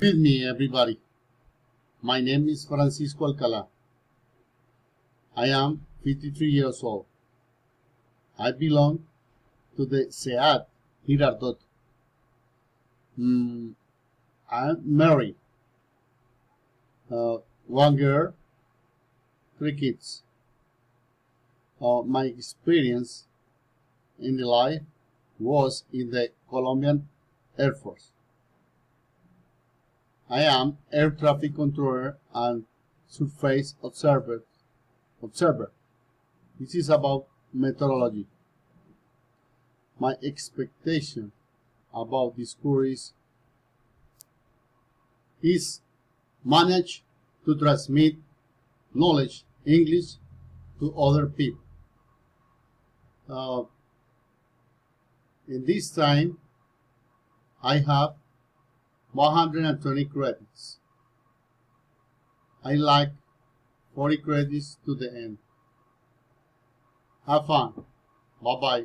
With me, everybody. My name is Francisco Alcalá. I am 53 years old. I belong to the SEAT Girardot. I'm married. One girl, three kids. My experience in the life was in the Colombian Air Force. I am air traffic controller and surface observer. This is about meteorology. My expectation about this course is manage to transmit knowledge, English, to other people. In this time, I have 120 credits. I like 40 credits to the end. Have fun. Bye-bye.